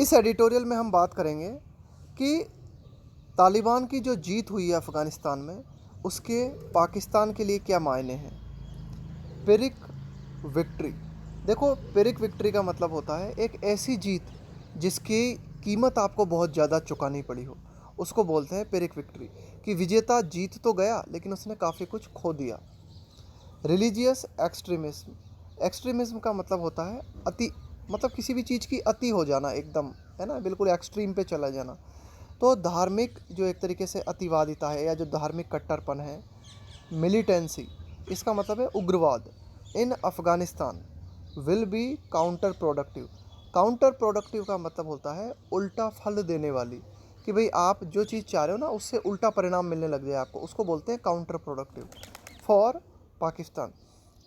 इस एडिटोरियल में हम बात करेंगे कि तालिबान की जो जीत हुई है अफ़गानिस्तान में, उसके पाकिस्तान के लिए क्या मायने हैं। Pyrrhic victory. देखो, पिरिक विक्ट्री का मतलब होता है एक ऐसी जीत जिसकी कीमत आपको बहुत ज़्यादा चुकानी पड़ी हो, उसको बोलते हैं पिरिक विक्ट्री। कि विजेता जीत तो गया लेकिन उसने काफ़ी कुछ खो दिया। Religious extremism. एक्सट्रीमिज्म का मतलब होता है अति, मतलब किसी भी चीज़ की अति हो जाना, एकदम, है ना, बिल्कुल एक्सट्रीम पे चला जाना। तो धार्मिक जो एक तरीके से अतिवादिता है या जो धार्मिक कट्टरपन है। मिलिटेंसी, इसका मतलब है उग्रवाद। In Afghanistan will be counterproductive. Counterproductive का मतलब होता है उल्टा फल देने वाली, कि भाई आप जो चीज़ चाह रहे हो ना उससे उल्टा परिणाम मिलने लग जाए आपको, उसको बोलते हैं काउंटर प्रोडक्टिव फॉर पाकिस्तान।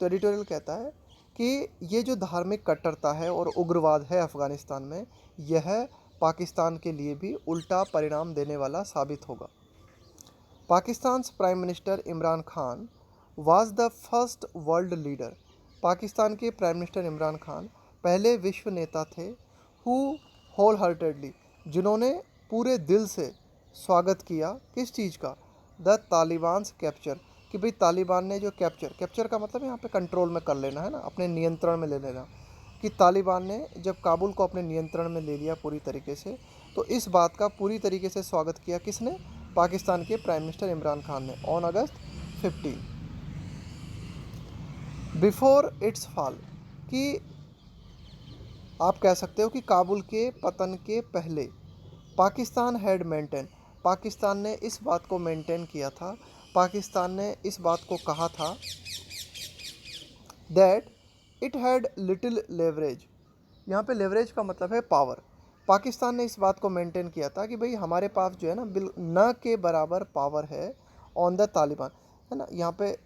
तो एडिटोरियल कहता है कि ये जो धार्मिक कट्टरता है और उग्रवाद है अफ़गानिस्तान में, यह पाकिस्तान के लिए भी उल्टा परिणाम देने वाला साबित होगा। Pakistan prime minister Imran Khan was the first world leader. Pakistan के प्राइम मिनिस्टर इमरान खान पहले विश्व नेता थे हु होल हार्टेडली, जिन्होंने पूरे दिल से स्वागत किया किस चीज़ का, द तालिबान कैप्चर। कि भाई तालिबान ने जो कैप्चर का मतलब यहाँ पे कंट्रोल में कर लेना, है ना, अपने नियंत्रण में ले लेना। कि तालिबान ने जब काबुल को अपने नियंत्रण में ले लिया पूरी तरीके से, तो इस बात का पूरी तरीके से स्वागत किया किसने, पाकिस्तान के प्राइम मिनिस्टर इमरान खान ने, on August 15 before it's fall. कि आप कह सकते हो कि काबुल के पतन के पहले पाकिस्तान हैड मेंटेन, पाकिस्तान ने इस बात को मेंटेन किया था, पाकिस्तान ने इस बात को कहा था that it had little leverage. यहाँ पे लेवरेज का मतलब है पावर। पाकिस्तान ने इस बात को मेंटेन किया था कि भाई हमारे पास जो है ना बिल न के बराबर पावर है ऑन द तालिबान, है ना। यहाँ पे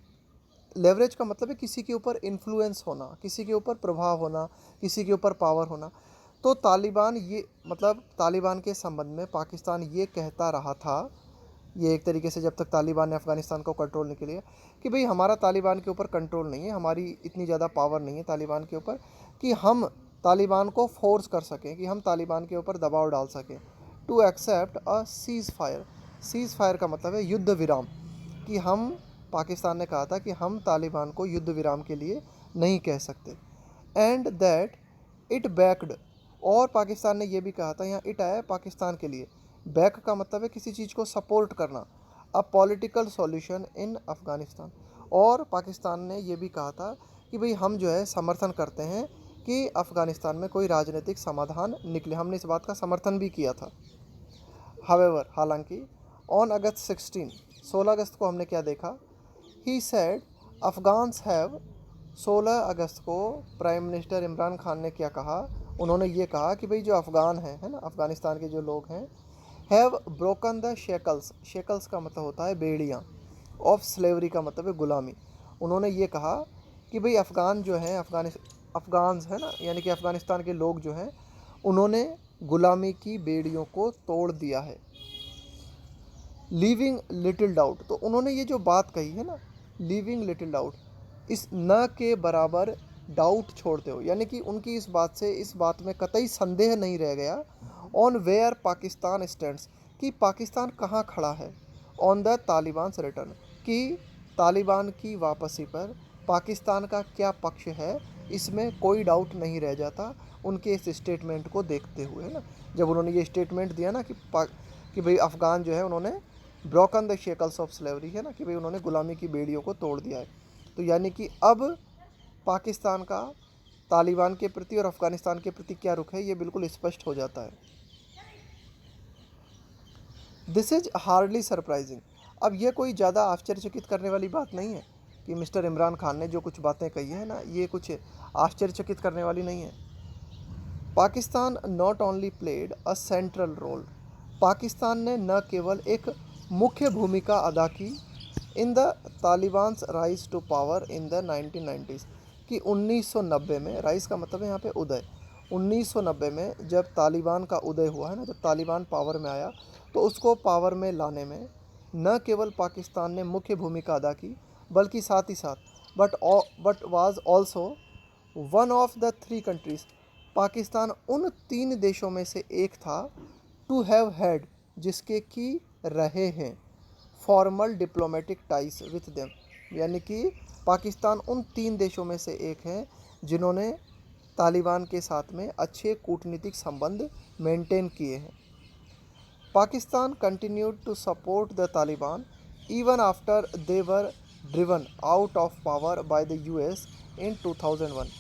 लेवरेज का मतलब है किसी के ऊपर इन्फ्लुएंस होना, किसी के ऊपर प्रभाव होना, किसी के ऊपर पावर होना। तो तालिबान ये मतलब तालिबान के संबंध में पाकिस्तान ये कहता रहा था, ये एक तरीके से जब तक तालिबान ने अफ़गानिस्तान को कंट्रोल नहीं किया, कि भाई हमारा तालिबान के ऊपर कंट्रोल नहीं है, हमारी इतनी ज़्यादा पावर नहीं है तालिबान के ऊपर कि हम तालिबान को फोर्स कर सकें, कि हम तालिबान के ऊपर दबाव डाल सकें to accept a ceasefire. Ceasefire का मतलब है युद्ध विराम। कि हम, पाकिस्तान ने कहा था कि हम तालिबान को युद्ध विराम के लिए नहीं कह सकते। एंड दैट इट बैक्ड, और पाकिस्तान ने यह भी कहा था, यहाँ इट आया पाकिस्तान के लिए, बैक का मतलब है किसी चीज़ को सपोर्ट करना, a political solution in Afghanistan. और पाकिस्तान ने यह भी कहा था कि भाई हम जो है समर्थन करते हैं कि अफ़गानिस्तान में कोई राजनीतिक समाधान निकले, हमने इस बात का समर्थन भी किया था। हावेवर, हालांकि, ऑन अगस्त 16 अगस्त को हमने क्या देखा, ही सेड अफ़गान्स हैव, 16 अगस्त को प्राइम मिनिस्टर इमरान खान ने क्या कहा, उन्होंने ये कहा कि भाई जो अफ़गान हैं, है ना, अफ़गानिस्तान के जो लोग हैं, have broken the shackles. Shackles का मतलब होता है बेड़ियाँ, ऑफ स्लेवरी का मतलब है गुलामी। उन्होंने ये कहा कि भाई अफ़गान जो हैं, अफ़गान्स, है ना, यानी कि अफ़गानिस्तान के लोग जो हैं, उन्होंने गुलामी की बेड़ियों को तोड़ दिया है। लीविंग लिटिल डाउट, तो उन्होंने ये जो बात कही है ना, लीविंग लिटिल डाउट, इस न के बराबर डाउट छोड़ते हो, यानी कि उनकी इस बात से, इस बात में कतई संदेह नहीं रह गया, ऑन वेयर पाकिस्तान स्टैंड्स, कि पाकिस्तान कहाँ खड़ा है, ऑन द तालिबान रिटर्न, कि तालिबान की वापसी पर पाकिस्तान का क्या पक्ष है, इसमें कोई डाउट नहीं रह जाता उनके इस स्टेटमेंट को देखते हुए, है ना। जब उन्होंने ये स्टेटमेंट दिया ना कि भाई अफ़गान जो है उन्होंने broken the shackles of slavery, है ना, कि भाई उन्होंने गुलामी की बेड़ियों को तोड़ दिया है, तो यानी कि अब पाकिस्तान का तालिबान के प्रति और अफ़गानिस्तान के प्रति क्या रुख है, ये बिल्कुल स्पष्ट हो जाता है। This is hardly surprising. अब ये कोई ज़्यादा आश्चर्यचकित करने वाली बात नहीं है कि मिस्टर इमरान खान ने जो कुछ बातें कही है ना, ये कुछ आश्चर्यचकित करने वाली नहीं है। Pakistan not only played a central role, Pakistan ने न केवल एक मुख्य भूमिका अदा की in the Taliban's rise to power in the 1990s, कि 1990 में, राइज का मतलब है यहाँ पे उदय, 1990 में जब तालिबान का उदय हुआ, है ना, जब तालिबान पावर में आया, तो उसको पावर में लाने में न केवल पाकिस्तान ने मुख्य भूमिका अदा की, बल्कि साथ ही साथ but was also one of the three countries, Pakistan उन 3 देशों में से एक था टू हैव हैड, जिसके कि रहे हैं formal diplomatic ties with them, यानी कि पाकिस्तान उन 3 देशों में से एक है जिन्होंने तालिबान के साथ में अच्छे कूटनीतिक संबंध मेंटेन किए हैं। Pakistan continued to support the Taliban even after they were driven out of power by the US in 2001,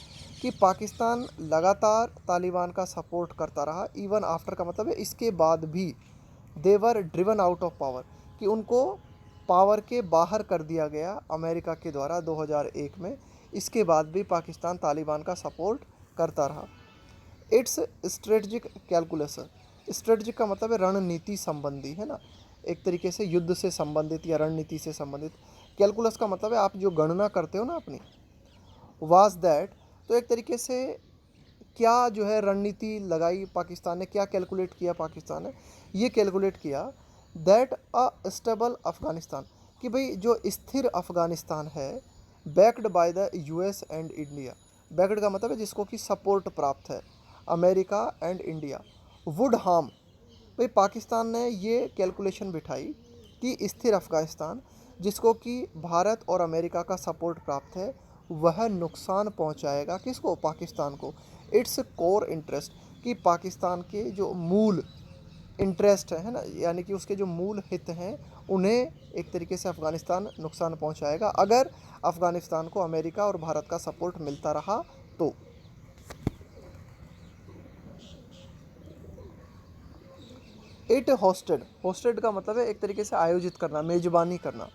कि पाकिस्तान लगातार तालिबान का सपोर्ट करता रहा। इवन आफ्टर का मतलब है इसके बाद भी, देवर ड्रिवन आउट ऑफ पावर, कि उनको पावर के बाहर कर दिया गया अमेरिका के द्वारा 2001 में। इसके बाद भी पाकिस्तान तालिबान का सपोर्ट करता रहा। इट्स स्ट्रेटजिक कैलकुलेशन, स्ट्रेटजिक का मतलब है रणनीति संबंधी, है ना, एक तरीके से युद्ध से संबंधित या रणनीति से संबंधित। कैलकुलस का मतलब है आप जो गणना करते हो ना अपनी, वाज दैट, तो एक तरीके से क्या जो है रणनीति लगाई पाकिस्तान ने, क्या कैलकुलेट किया पाकिस्तान ने, ये कैलकुलेट किया दैट अ स्टेबल अफ़गानिस्तान, कि भाई जो स्थिर अफ़गानिस्तान है, backed by the US and India, backed का मतलब है जिसको कि सपोर्ट प्राप्त है America and India, would harm, भाई पाकिस्तान ने ये कैलकुलेशन बिठाई कि स्थिर अफ़गानिस्तान जिसको कि भारत और अमेरिका का सपोर्ट प्राप्त है, वह नुकसान पहुंचाएगा किसको, पाकिस्तान को। इट्स कोर इंटरेस्ट, कि पाकिस्तान के जो मूल इंटरेस्ट है ना, यानी कि उसके जो मूल हित हैं, उन्हें एक तरीके से अफ़गानिस्तान नुकसान पहुंचाएगा अगर अफ़गानिस्तान को अमेरिका और भारत का सपोर्ट मिलता रहा तो। इट होस्टेड, होस्टेड का मतलब है एक तरीके से आयोजित करना, मेज़बानी करना,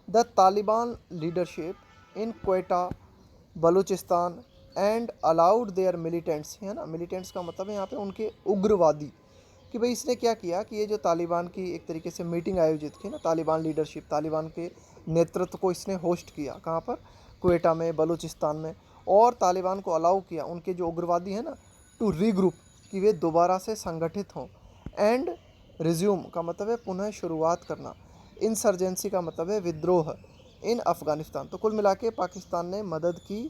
the Taliban leadership in Quetta Balochistan and allowed their militants, है ना, मिलिटेंट्स का मतलब है यहाँ पे उनके उग्रवादी, कि भाई इसने क्या किया कि ये जो तालिबान की एक तरीके से मीटिंग आयोजित की ना, तालिबान लीडरशिप, तालिबान के नेतृत्व को इसने होस्ट किया, कहाँ पर, क्वेटा में, बलूचिस्तान में, और तालिबान को अलाउ किया उनके जो उग्रवादी हैं ना टू रीग्रुप, कि वे दोबारा से संगठित हों, एंड रिज्यूम का मतलब है पुनः शुरुआत करना, इंसर्जेंसी का मतलब है विद्रोह, इन अफ़गानिस्तान। तो कुल मिला के पाकिस्तान ने मदद की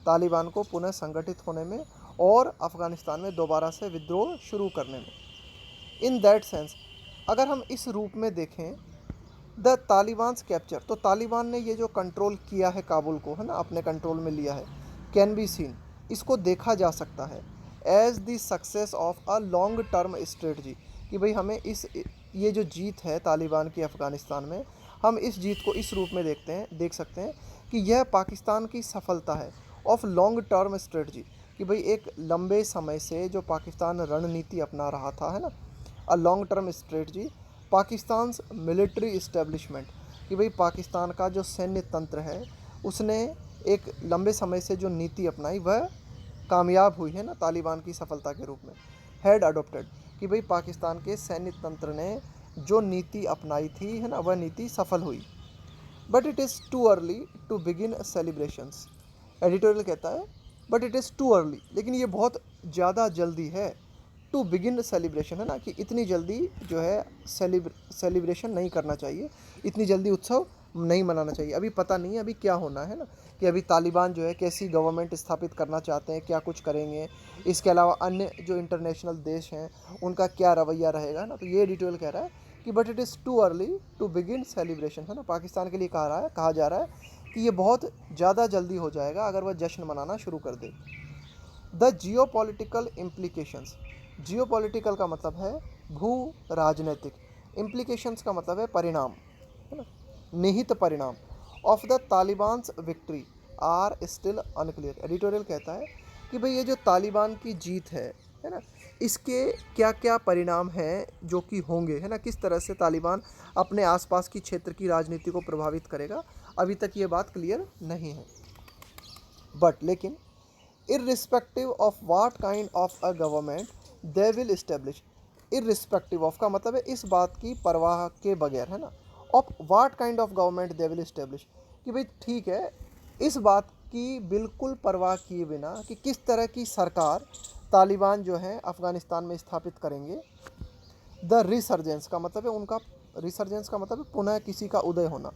तालिबान को पुनः संगठित होने में और अफ़गानिस्तान में दोबारा से विद्रोह शुरू करने में। इन दैट सेंस, अगर हम इस रूप में देखें, द तालिबान्स कैप्चर, तो तालिबान ने ये जो कंट्रोल किया है काबुल को, है ना, अपने कंट्रोल में लिया है, कैन बी सीन, इसको देखा जा सकता है as the success of a long term strategy, कि भाई हमें ये जो जीत है तालिबान की अफ़गानिस्तान में, हम इस जीत को इस रूप में देख सकते हैं कि यह पाकिस्तान की सफलता है ऑफ लॉन्ग टर्म स्ट्रेटजी, कि भाई एक लंबे समय से जो पाकिस्तान रणनीति अपना रहा था, है ना, अ long term strategy, Pakistan military establishment, कि भाई पाकिस्तान का जो सैन्य तंत्र है उसने एक लंबे समय से जो नीति अपनाई वह कामयाब हुई, है ना, तालिबान की सफलता के रूप में। हैड अडोप्टेड, कि भाई पाकिस्तान के सैन्य तंत्र ने जो नीति अपनाई थी, है ना, वह नीति सफल हुई। But it is too early to begin celebrations, editorial कहता है but it is too early, लेकिन ये बहुत ज़्यादा जल्दी है, टू बिगिन सेलिब्रेशन, है ना, कि इतनी जल्दी जो है सेलिब्रेशन नहीं करना चाहिए, इतनी जल्दी उत्सव नहीं मनाना चाहिए, अभी पता नहीं है अभी क्या होना है ना, कि अभी तालिबान जो है कैसी गवर्नमेंट स्थापित करना चाहते हैं, क्या कुछ करेंगे, इसके अलावा अन्य जो इंटरनेशनल देश हैं उनका क्या रवैया रहेगा ना, तो ये एडिटोरियल कह रहा है कि but it is too early to begin celebration, है ना, पाकिस्तान के लिए कहा जा रहा है कि ये बहुत ज़्यादा जल्दी हो जाएगा अगर वह जश्न मनाना शुरू कर दे। द जियोपॉलिटिकल इम्प्लीकेशंस, जियोपॉलिटिकल का मतलब है भू राजनीतिक, इम्प्लीकेशंस का मतलब है परिणाम, है ना, निहित परिणाम, of the Taliban's victory are still unclear. Editorial कहता है कि भाई ये जो तालिबान की जीत है ना, इसके क्या क्या परिणाम हैं जो कि होंगे, है ना, किस तरह से तालिबान अपने आसपास की क्षेत्र की राजनीति को प्रभावित करेगा, अभी तक ये बात क्लियर नहीं है। बट लेकिन irrespective of what kind of a government they will establish, irrespective of का मतलब है इस बात की परवाह के बगैर, है ना, of what kind of government they will establish, कि भाई ठीक है, इस बात की बिल्कुल परवाह किए बिना कि किस तरह की सरकार तालिबान जो है अफ़गानिस्तान में स्थापित करेंगे। द रिसर्जेंस का मतलब है उनका, रिसर्जेंस का मतलब है पुनः किसी का उदय होना,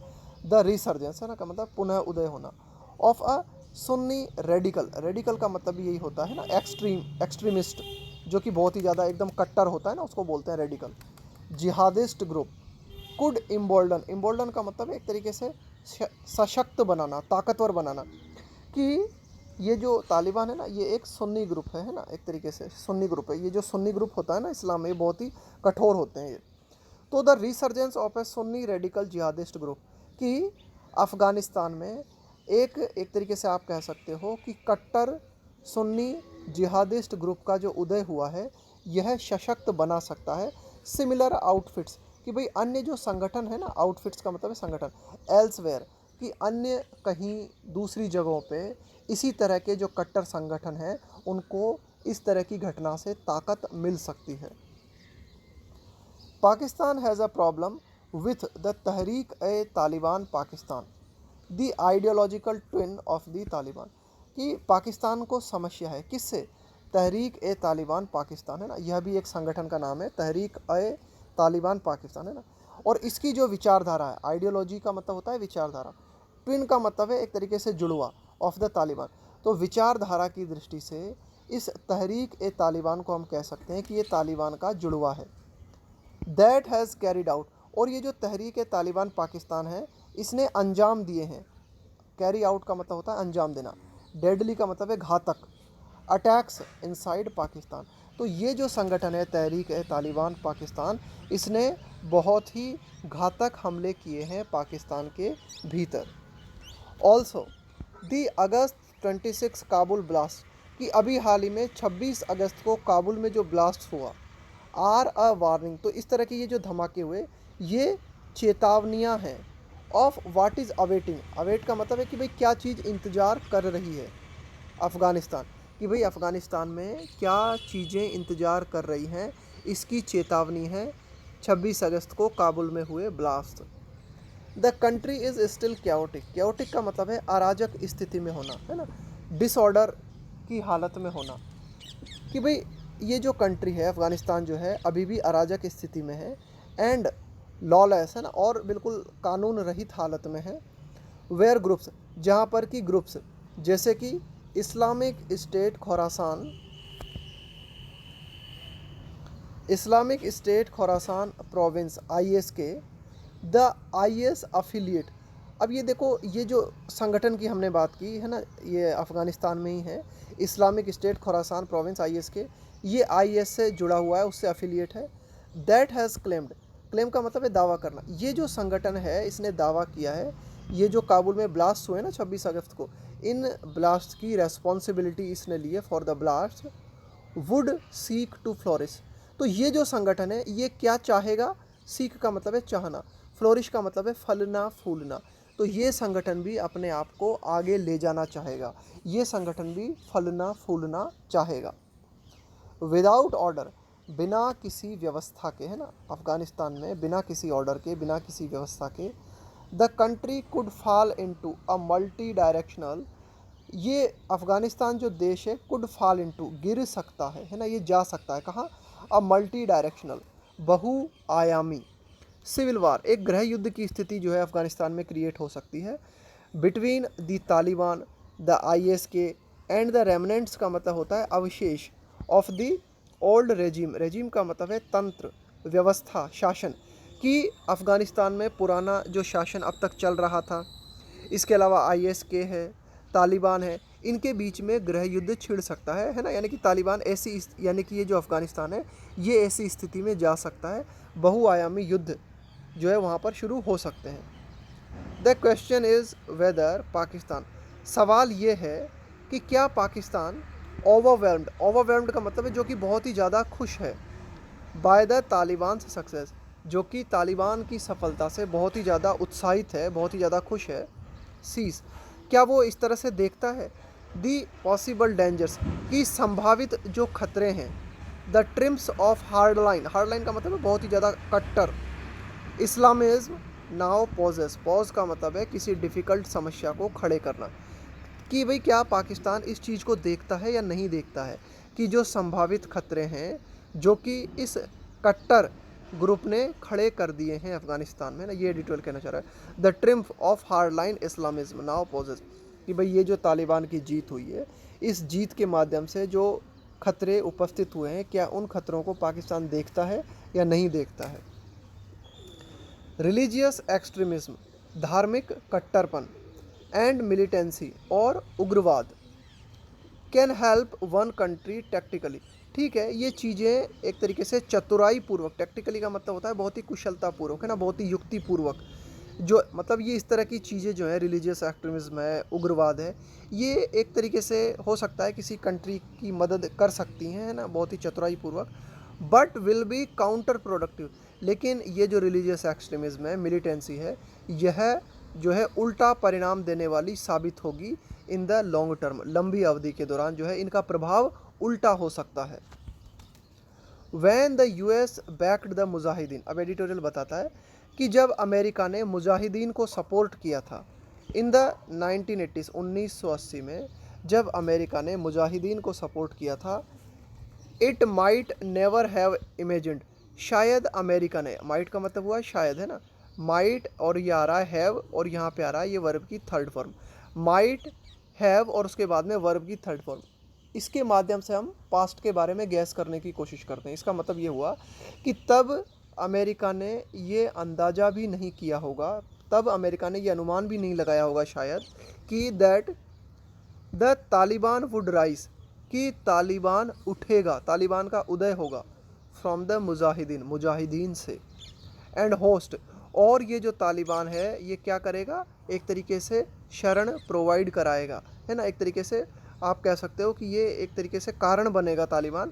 द रिसर्जेंस, है ना, का मतलब पुनः उदय होना, of a Sunni radical, radical का मतलब यही होता है ना एक्सट्रीमिस्ट, जो कि बहुत ही ज़्यादा एकदम कट्टर होता है ना, उसको बोलते हैं रेडिकल। जिहादिस्ट ग्रुप कुड इम्बोल्डन, इम्बोल्डन का मतलब है एक तरीके से सशक्त बनाना, ताकतवर बनाना, कि ये जो तालिबान है ना ये एक सुन्नी ग्रुप है ना, एक तरीके से सुन्नी ग्रुप है। ये जो सुन्नी ग्रुप होता है ना इस्लाम में, ये बहुत ही कठोर होते हैं ये। तो the resurgence of A Sunni radical jihadist group, कि अफ़गानिस्तान में एक तरीके से आप कह सकते हो कि कट्टर सुन्नी जिहादिस्ट ग्रुप का जो उदय हुआ है, यह सशक्त बना सकता है सिमिलर आउटफिट्स, कि भाई अन्य जो संगठन है ना, आउटफिट्स का मतलब है संगठन, एल्सवेयर, कि अन्य कहीं दूसरी जगहों पे इसी तरह के जो कट्टर संगठन हैं उनको इस तरह की घटना से ताकत मिल सकती है। Pakistan has a problem with the Tehreek A Taliban Pakistan, the ideological twin of the Taliban, कि पाकिस्तान को समस्या है किससे? तहरीक ए तालिबान पाकिस्तान है ना, यह भी एक संगठन का नाम है, तहरीक ए तालिबान पाकिस्तान है ना। और इसकी जो विचारधारा है, आइडियोलॉजी का मतलब होता है विचारधारा, ट्विन का मतलब है एक तरीके से जुड़वा, ऑफ द तालिबान। तो विचारधारा की दृष्टि से इस तहरीक ए तालिबान को हम कह सकते हैं कि ये तालिबान का जुड़वा है। दैट हैज़ कैरिड आउट, और ये जो तहरीक तालिबान पाकिस्तान है इसने अंजाम दिए हैं। कैरी आउट का मतलब होता है अंजाम देना, डेडली का मतलब है घातक, अटैक्स इनसाइड पाकिस्तान। तो ये जो संगठन है तहरीक तालिबान पाकिस्तान, इसने बहुत ही घातक हमले किए हैं पाकिस्तान के भीतर। Also the August 26 Kabul blast, कि अभी हाल ही में 26 अगस्त को काबुल में जो ब्लास्ट हुआ, आर अ वार्निंग, तो इस तरह के ये जो धमाके हुए ये चेतावनियां हैं, of what is awaiting, await का मतलब है कि भाई क्या चीज़ इंतज़ार कर रही है अफ़गानिस्तान, कि भाई अफ़गानिस्तान में क्या चीज़ें इंतज़ार कर रही हैं, इसकी चेतावनी है 26 अगस्त को काबुल में हुए blast. The country is still chaotic, chaotic का मतलब है अराजक स्थिति में होना है ना, डिसऑर्डर की हालत में होना, कि भाई ये जो कंट्री है अफ़गानिस्तान जो है अभी भी अराजक स्थिति में है, एंड लॉलेस है ना, और बिल्कुल कानून रहित हालत में है। वेयर ग्रुप्स, जहाँ पर कि ग्रुप्स जैसे कि Islamic state Khorasan, Islamic state Khorasan province ISK, the IS affiliate. अब ये देखो, ये जो संगठन की हमने बात की है ना, ये अफ़गानिस्तान में ही है, Islamic state Khorasan province ISK, ये IS से जुड़ा हुआ है, उससे अफिलिएट है। दैट हैज़ क्लेम्ड, क्लेम का मतलब है दावा करना, ये जो संगठन है इसने दावा किया है ये जो काबुल में ब्लास्ट हुए ना 26 अगस्त को, इन ब्लास्ट की रेस्पॉन्सिबिलिटी इसने ली है for the blast, would seek to flourish. तो ये जो संगठन है ये क्या चाहेगा? सीक का मतलब है चाहना, फ्लोरिश का मतलब है फलना फूलना। तो ये संगठन भी अपने आप को आगे ले जाना चाहेगा, ये संगठन भी फलना फूलना चाहेगा। विदाउट ऑर्डर, बिना किसी व्यवस्था के है ना, अफ़गानिस्तान में बिना किसी ऑर्डर के, बिना किसी व्यवस्था के, the country could fall into a multi directional, ये अफ़गानिस्तान जो देश है कुड फॉल इनटू गिर सकता है ना, ये जा सकता है कहाँ? अ मल्टी डायरेक्शनल, बहुआयामी सिविल वार, एक गृह युद्ध की स्थिति जो है अफ़गानिस्तान में क्रिएट हो सकती है, between the Taliban, the ISK and the remnants का मतलब होता है अवशेष, of the old regime, regime का मतलब है तंत्र, व्यवस्था, शासन, कि अफ़गानिस्तान में पुराना जो शासन अब तक चल रहा था, इसके अलावा ISK है, तालिबान है, इनके बीच में गृह युद्ध छिड़ सकता है ना, यानी कि तालिबान ऐसी, यानी कि ये जो अफ़गानिस्तान है ये ऐसी स्थिति में जा सकता है, बहुआयामी युद्ध जो है वहाँ पर शुरू हो सकते हैं। The question is whether Pakistan, सवाल ये है कि क्या पाकिस्तान ओवरवेल्म्ड, ओवरवेल्म्ड का मतलब है जो कि बहुत ही ज़्यादा खुश है, बाय द तालिबान सक्सेस, जो कि तालिबान की सफलता से बहुत ही ज़्यादा उत्साहित है, बहुत ही ज़्यादा खुश है। सीज, क्या वो इस तरह से देखता है दी पॉसिबल डेंजर्स, की संभावित जो खतरे हैं, the TRIMS of hard line, hard line का मतलब है बहुत ही ज़्यादा कट्टर इस्लामिज्म, नाउ पॉजेस, पॉज का मतलब है किसी डिफ़िकल्ट समस्या को खड़े करना, कि भाई क्या पाकिस्तान इस चीज़ को देखता है या नहीं देखता है कि जो संभावित खतरे हैं जो कि इस कट्टर ग्रुप ने खड़े कर दिए हैं अफ़गानिस्तान में ना, ये एडिटोरियल कहना चाह रहा है। The triumph of hard line Islamism now poses, कि भाई ये जो तालिबान की जीत हुई है, इस जीत के माध्यम से जो खतरे उपस्थित हुए हैं, क्या उन खतरों को पाकिस्तान देखता है या नहीं देखता है। रिलीजियस एक्सट्रीमिज्म, धार्मिक कट्टरपन, एंड मिलिटेंसी और उग्रवाद can help one country tactically. ठीक है, ये चीज़ें एक तरीके से चतुराई पूर्वक, टैक्टिकली का मतलब होता है बहुत ही कुशलता पूर्वक, है ना, बहुत ही युक्ति पूर्वक, जो मतलब ये इस तरह की चीज़ें जो है, रिलीजियस एक्सट्रीमिज्म है, उग्रवाद है, ये एक तरीके से हो सकता है किसी कंट्री की मदद कर सकती हैं, है ना, बहुत ही चतुराई पूर्वक, but will be counter productive. लेकिन ये जो रिलीजियस एक्सट्रीमिज्म है, मिलिटेंसी है, यह जो है उल्टा परिणाम देने वाली साबित होगी इन द लॉन्ग टर्म, लंबी अवधि के दौरान जो है इनका प्रभाव उल्टा हो सकता है। When the US backed the Mujahideen, अब एडिटोरियल बताता है कि जब अमेरिका ने मुजाहिदीन को सपोर्ट किया था इन द 1980s, 1980 में जब अमेरिका ने मुजाहिदीन को सपोर्ट किया था, it might never have imagined, शायद अमेरिका ने, माइट का मतलब हुआ शायद, है ना, माइट और ये आ रहा है हैव, और यहाँ पे आ रहा है ये वर्ब की थर्ड फॉर्म, माइट हैव और उसके बाद में वर्ब की थर्ड फॉर्म, इसके माध्यम से हम पास्ट के बारे में गैस करने की कोशिश करते हैं। इसका मतलब ये हुआ कि तब अमेरिका ने ये अंदाज़ा भी नहीं किया होगा, तब अमेरिका ने ये अनुमान भी नहीं लगाया होगा शायद कि that the Taliban would rise, कि तालिबान उठेगा, तालिबान का उदय होगा, फ्रॉम द मुजाहिदीन, मुजाहिदीन से, एंड होस्ट, और ये जो तालिबान है ये क्या करेगा, एक तरीके से शरण प्रोवाइड कराएगा, है ना, एक तरीके से आप कह सकते हो कि ये एक तरीके से कारण बनेगा तालिबान,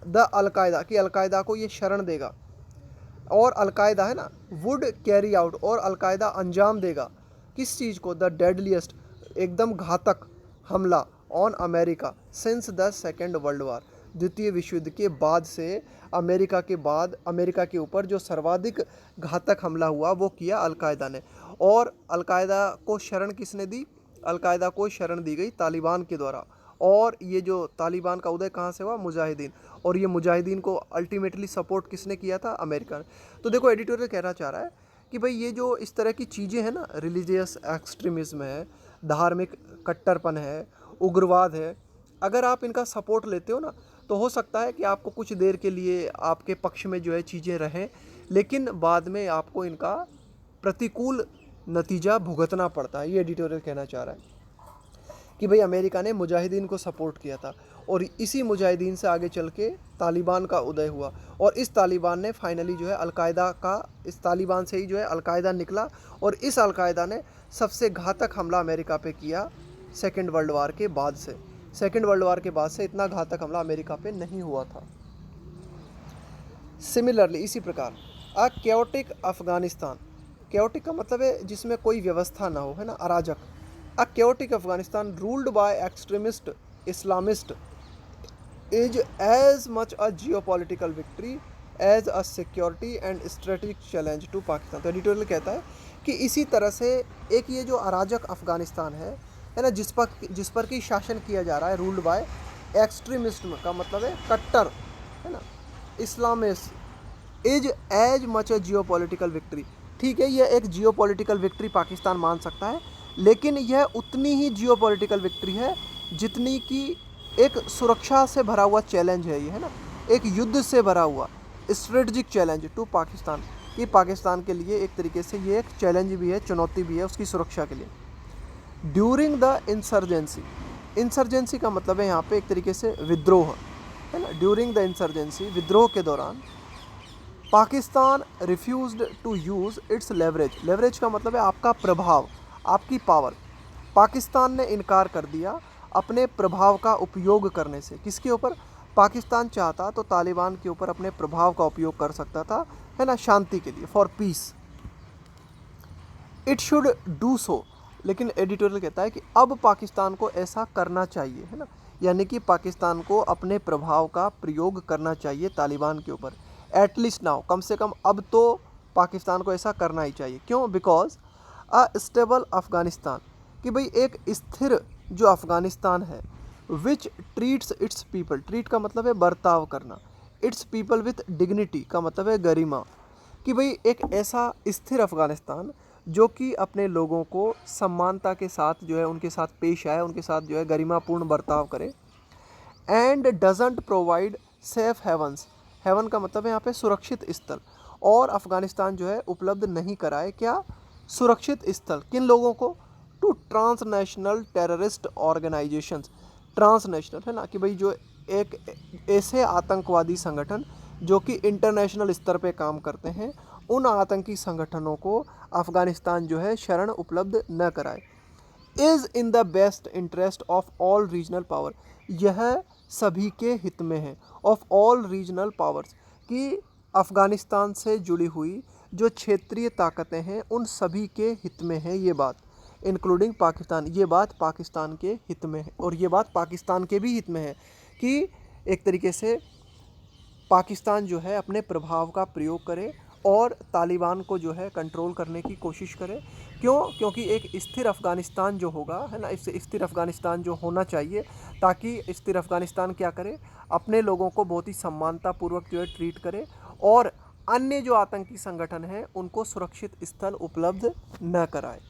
द अलकायदा, कि अलकायदा को ये शरण देगा, और अलकायदा, है ना, वुड कैरी आउट, और अलकायदा अंजाम देगा किस चीज़ को, द डेडलीस्ट, एकदम घातक हमला on America since the second world war, द्वितीय विश्व युद्ध के बाद से अमेरिका के बाद अमेरिका के ऊपर जो सर्वाधिक घातक हमला हुआ वो किया अलकायदा ने। और अलकायदा को शरण किसने दी, अलकायदा को शरण दी गई तालिबान के द्वारा, और ये जो तालिबान का उदय कहाँ से हुआ, मुजाहिदीन, और ये मुजाहिदीन को अल्टीमेटली सपोर्ट किसने किया था, अमेरिका ने। तो देखो एडिटोरियल कहना चाह रहा है कि भाई ये जो इस तरह की चीज़ें हैं ना, रिलीजियस एक्सट्रीमिज्म है, धार्मिक कट्टरपन है, उग्रवाद है, अगर आप इनका सपोर्ट लेते हो ना, तो हो सकता है कि आपको कुछ देर के लिए आपके पक्ष में जो है चीज़ें रहें, लेकिन बाद में आपको इनका प्रतिकूल नतीजा भुगतना पड़ता है। ये एडिटोरियल कहना चाह रहा है कि भाई अमेरिका ने मुजाहिदीन को सपोर्ट किया था, और इसी मुजाहिदीन से आगे चल के तालिबान का उदय हुआ, और इस तालिबान ने फाइनली जो है अलकायदा का, इस तालिबान से ही जो है अलकायदा निकला, और इस अलकायदा ने सबसे घातक हमला अमेरिका पे किया सेकेंड वर्ल्ड वार के बाद से। सेकेंड वर्ल्ड वार के बाद से इतना घातक हमला अमेरिका पे नहीं हुआ था। सिमिलरली, इसी प्रकार, अ कैओटिक अफगानिस्तान, कैओटिक का मतलब है जिसमें कोई व्यवस्था ना हो, है ना, अराजक, a chaotic Afghanistan ruled by extremist Islamist is as much a geopolitical victory as a security and strategic challenge to Pakistan. तो एडिटोरियल कहता है कि इसी तरह से एक ये जो अराजक अफगानिस्तान है ना, जिस पर कि शासन किया जा रहा है, रूल्ड बाय एक्सट्रीमिस्ट का मतलब है कट्टर, है ना, Islamist, is as much a geopolitical victory. ठीक है, यह एक जियोपॉलिटिकल विक्ट्री पाकिस्तान मान सकता है, लेकिन यह उतनी ही जियोपॉलिटिकल विक्ट्री है जितनी कि एक सुरक्षा से भरा हुआ चैलेंज है ये, है ना, एक युद्ध से भरा हुआ स्ट्रेटजिक चैलेंज टू पाकिस्तान, कि पाकिस्तान के लिए एक तरीके से ये एक चैलेंज भी है, चुनौती भी है उसकी सुरक्षा के लिए। ड्यूरिंग द इंसर्जेंसी, इंसर्जेंसी का मतलब है यहाँ पे एक तरीके से विद्रोह, है ना, ड्यूरिंग द इंसर्जेंसी, विद्रोह के दौरान, Pakistan refused to use its leverage, leverage का मतलब है आपका प्रभाव, आपकी पावर, पाकिस्तान ने इनकार कर दिया अपने प्रभाव का उपयोग करने से। किसके ऊपर, पाकिस्तान चाहता तो तालिबान के ऊपर अपने प्रभाव का उपयोग कर सकता था, है ना, शांति के लिए, for piece, it should do so, लेकिन एडिटोरियल कहता है कि अब पाकिस्तान को ऐसा करना चाहिए, है ना, यानी कि पाकिस्तान को अपने प्रभाव का प्रयोग करना चाहिए तालिबान के ऊपर, एटलीस्ट नाउ, कम से कम अब तो पाकिस्तान को ऐसा करना ही चाहिए। क्यों, बिकॉज अ स्टेबल अफगानिस्तान, कि भाई एक स्थिर जो अफगानिस्तान है, विच ट्रीट्स इट्स पीपल, ट्रीट का मतलब है बर्ताव करना, इट्स पीपल विथ डिग्निटी का मतलब है गरिमा, कि भाई एक ऐसा स्थिर अफगानिस्तान जो कि अपने लोगों को समानता के साथ जो है उनके साथ पेश आए, उनके साथ जो है गरिमापूर्ण बर्ताव करे। And doesn't provide safe havens, haven का मतलब है यहाँ पे सुरक्षित स्थल, और अफगानिस्तान जो है उपलब्ध नहीं कराए क्या, सुरक्षित स्थल, किन लोगों को, to transnational terrorist organisations, transnational है ना, कि भाई जो एक ऐसे आतंकवादी संगठन जो कि इंटरनेशनल स्तर पे काम करते हैं, उन आतंकी संगठनों को अफगानिस्तान जो है शरण उपलब्ध न कराए। Is in the best interest of all regional power, यह सभी के हित में है, ऑफ ऑल रीजनल पावर्स, कि अफ़गानिस्तान से जुड़ी हुई जो क्षेत्रीय ताकतें हैं उन सभी के हित में है ये बात, इंक्लूडिंग पाकिस्तान, ये बात पाकिस्तान के हित में है, और ये बात पाकिस्तान के भी हित में है कि एक तरीके से पाकिस्तान जो है अपने प्रभाव का प्रयोग करे और तालिबान को जो है कंट्रोल करने की कोशिश करे। क्यों? क्योंकि एक स्थिर अफ़गानिस्तान जो होगा है ना, इस स्थिर अफ़गानिस्तान जो होना चाहिए, ताकि स्थिर अफ़गानिस्तान क्या करे, अपने लोगों को बहुत ही सम्मानतापूर्वक जो है ट्रीट करे, और अन्य जो आतंकी संगठन हैं उनको सुरक्षित स्थल उपलब्ध न कराए।